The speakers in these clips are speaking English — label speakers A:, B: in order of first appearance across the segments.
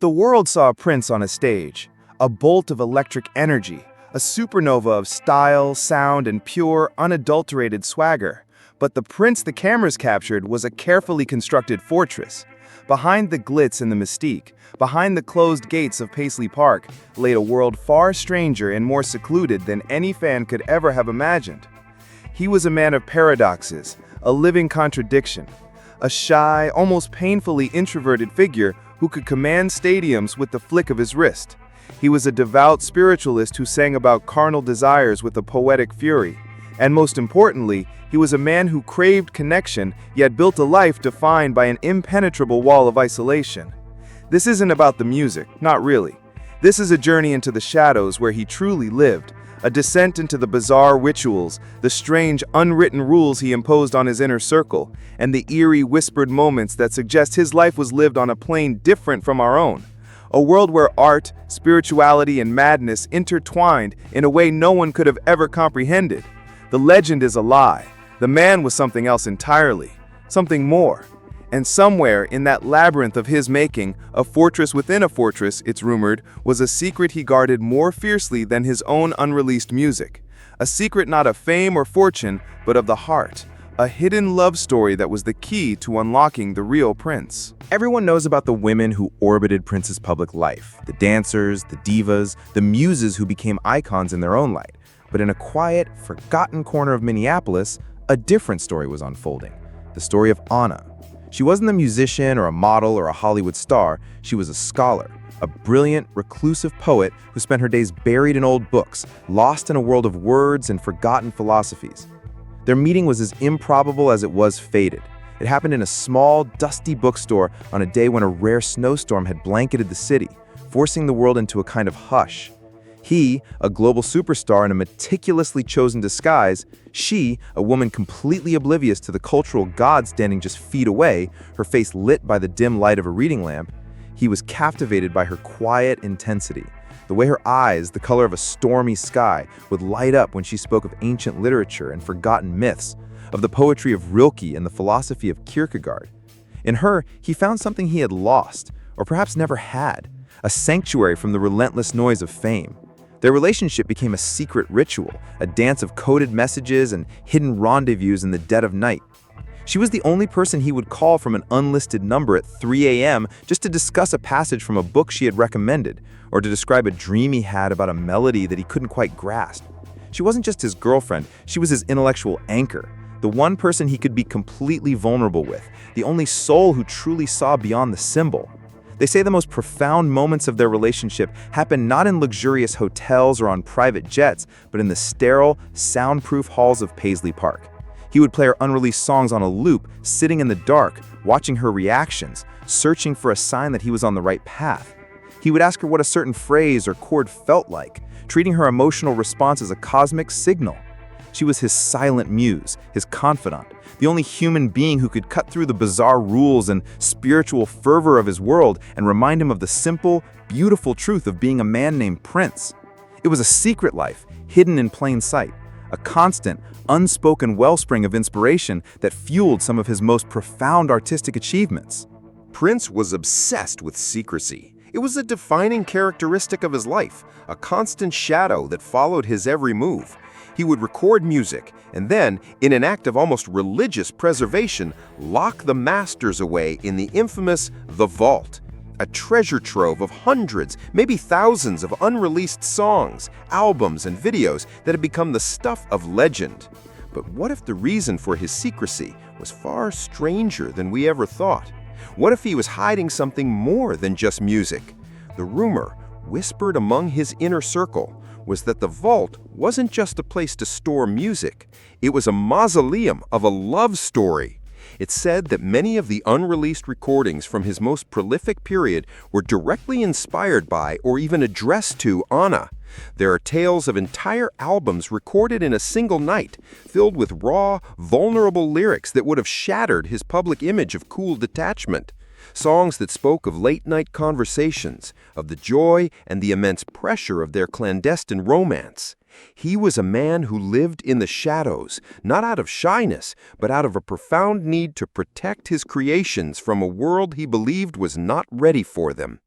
A: The world saw a prince on a stage, a bolt of electric energy, a supernova of style, sound, and pure, unadulterated swagger. But the prince the cameras captured was a carefully constructed fortress. Behind the glitz and the mystique, behind the closed gates of Paisley Park, laid a world far stranger and more secluded than any fan could ever have imagined. He was a man of paradoxes, a living contradiction, a shy, almost painfully introverted figure who could command stadiums with the flick of his wrist. He was a devout spiritualist who sang about carnal desires with a poetic fury. And most importantly, he was a man who craved connection, yet built a life defined by an impenetrable wall of isolation. This isn't about the music, not really. This is a journey into the shadows where he truly lived, a descent into the bizarre rituals, the strange, unwritten rules he imposed on his inner circle, and the eerie, whispered moments that suggest his life was lived on a plane different from our own. A world where art, spirituality, and madness intertwined in a way no one could have ever comprehended. The legend is a lie. The man was something else entirely, something more. And somewhere in that labyrinth of his making, a fortress within a fortress, it's rumored, was a secret he guarded more fiercely than his own unreleased music. A secret not of fame or fortune, but of the heart. A hidden love story that was the key to unlocking the real Prince.
B: Everyone knows about the women who orbited Prince's public life. The dancers, the divas, the muses who became icons in their own light. But in a quiet, forgotten corner of Minneapolis, a different story was unfolding. The story of Anna. She wasn't a musician or a model or a Hollywood star. She was a scholar, a brilliant, reclusive poet who spent her days buried in old books, lost in a world of words and forgotten philosophies. Their meeting was as improbable as it was fated. It happened in a small, dusty bookstore on a day when a rare snowstorm had blanketed the city, forcing the world into a kind of hush. He, a global superstar in a meticulously chosen disguise, she, a woman completely oblivious to the cultural god standing just feet away, her face lit by the dim light of a reading lamp. He was captivated by her quiet intensity, the way her eyes, the color of a stormy sky, would light up when she spoke of ancient literature and forgotten myths, of the poetry of Rilke and the philosophy of Kierkegaard. In her, he found something he had lost, or perhaps never had, a sanctuary from the relentless noise of fame. Their relationship became a secret ritual, a dance of coded messages and hidden rendezvous in the dead of night. She was the only person he would call from an unlisted number at 3 a.m. just to discuss a passage from a book she had recommended, or to describe a dream he had about a melody that he couldn't quite grasp. She wasn't just his girlfriend, she was his intellectual anchor, the one person he could be completely vulnerable with, the only soul who truly saw beyond the symbol. They say the most profound moments of their relationship happened not in luxurious hotels or on private jets, but in the sterile, soundproof halls of Paisley Park. He would play her unreleased songs on a loop, sitting in the dark, watching her reactions, searching for a sign that he was on the right path. He would ask her what a certain phrase or chord felt like, treating her emotional response as a cosmic signal. She was his silent muse, his confidant, the only human being who could cut through the bizarre rules and spiritual fervor of his world and remind him of the simple, beautiful truth of being a man named Prince. It was a secret life, hidden in plain sight, a constant, unspoken wellspring of inspiration that fueled some of his most profound artistic achievements.
C: Prince was obsessed with secrecy. It was a defining characteristic of his life, a constant shadow that followed his every move. He would record music and then, in an act of almost religious preservation, lock the masters away in the infamous The Vault, a treasure trove of hundreds, maybe thousands of unreleased songs, albums, and videos that had become the stuff of legend. But what if the reason for his secrecy was far stranger than we ever thought? What if he was hiding something more than just music? The rumor, whispered among his inner circle, was that the vault wasn't just a place to store music. It was a mausoleum of a love story. It said that many of the unreleased recordings from his most prolific period were directly inspired by or even addressed to Anna. There are tales of entire albums recorded in a single night, filled with raw, vulnerable lyrics that would have shattered his public image of cool detachment. Songs that spoke of late-night conversations, of the joy and the immense pressure of their clandestine romance. He was a man who lived in the shadows, not out of shyness, but out of a profound need to protect his creations from a world he believed was not ready for them.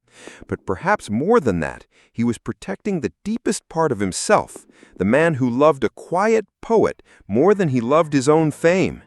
C: But perhaps more than that, he was protecting the deepest part of himself, the man who loved a quiet poet more than he loved his own fame.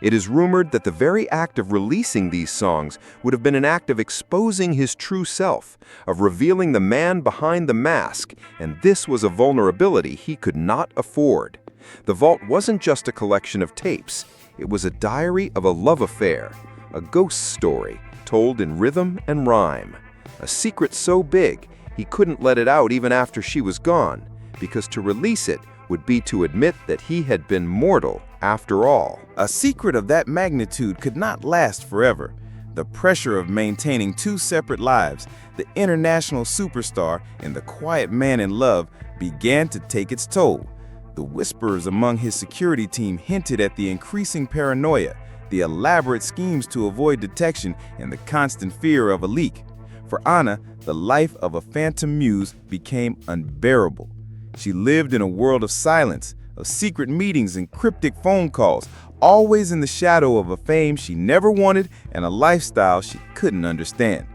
C: It is rumored that the very act of releasing these songs would have been an act of exposing his true self, of revealing the man behind the mask, and this was a vulnerability he could not afford. The vault wasn't just a collection of tapes. It was a diary of a love affair, a ghost story told in rhythm and rhyme. A secret so big, he couldn't let it out even after she was gone, because to release it would be to admit that he had been mortal after all.
B: A secret of that magnitude could not last forever. The pressure of maintaining two separate lives, the international superstar and the quiet man in love, began to take its toll. The whispers among his security team hinted at the increasing paranoia, the elaborate schemes to avoid detection, and the constant fear of a leak. For Anna, the life of a phantom muse became unbearable. She lived in a world of silence, of secret meetings and cryptic phone calls, always in the shadow of a fame she never wanted and a lifestyle she couldn't understand.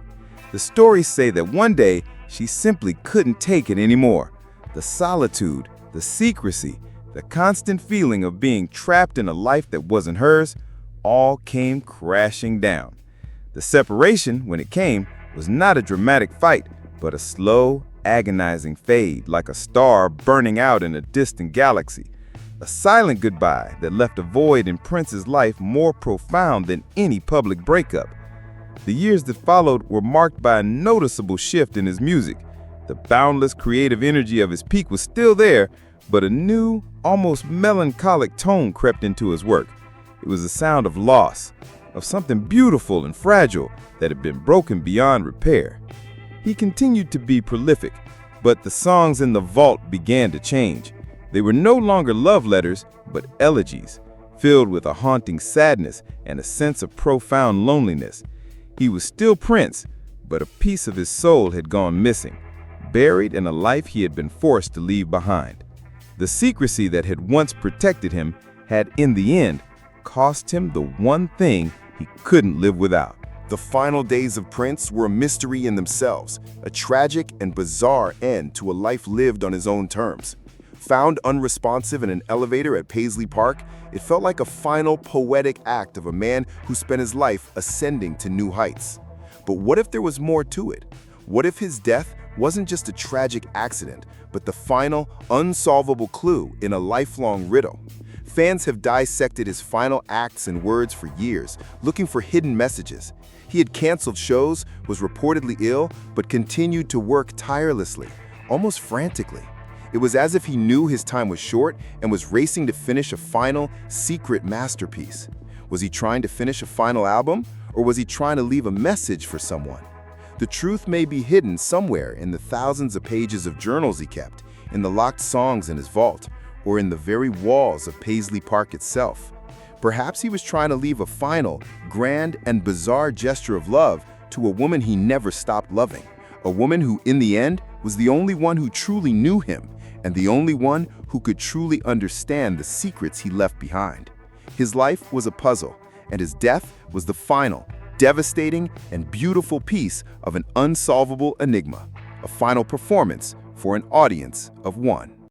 B: The stories say that one day she simply couldn't take it anymore. The solitude, the secrecy, the constant feeling of being trapped in a life that wasn't hers, all came crashing down. The separation, when it came, was not a dramatic fight, but a slow, agonizing fade, like a star burning out in a distant galaxy. A silent goodbye that left a void in Prince's life more profound than any public breakup. The years that followed were marked by a noticeable shift in his music. The boundless creative energy of his peak was still there, but a new, almost melancholic tone crept into his work. It was the sound of loss, of something beautiful and fragile that had been broken beyond repair. He continued to be prolific, but the songs in the vault began to change. They were no longer love letters, but elegies, filled with a haunting sadness and a sense of profound loneliness. He was still Prince, but a piece of his soul had gone missing, buried in a life he had been forced to leave behind. The secrecy that had once protected him had, in the end, cost him the one thing he couldn't live without.
A: The final days of Prince were a mystery in themselves, a tragic and bizarre end to a life lived on his own terms. Found unresponsive in an elevator at Paisley Park, it felt like a final poetic act of a man who spent his life ascending to new heights. But what if there was more to it? What if his death wasn't just a tragic accident, but the final, unsolvable clue in a lifelong riddle? Fans have dissected his final acts and words for years, looking for hidden messages. He had canceled shows, was reportedly ill, but continued to work tirelessly, almost frantically. It was as if he knew his time was short and was racing to finish a final, secret masterpiece. Was he trying to finish a final album, or was he trying to leave a message for someone? The truth may be hidden somewhere in the thousands of pages of journals he kept, in the locked songs in his vault, or in the very walls of Paisley Park itself. Perhaps he was trying to leave a final, grand, and bizarre gesture of love to a woman he never stopped loving, a woman who, in the end, was the only one who truly knew him, and the only one who could truly understand the secrets he left behind. His life was a puzzle, and his death was the final, devastating, and beautiful piece of an unsolvable enigma, a final performance for an audience of one.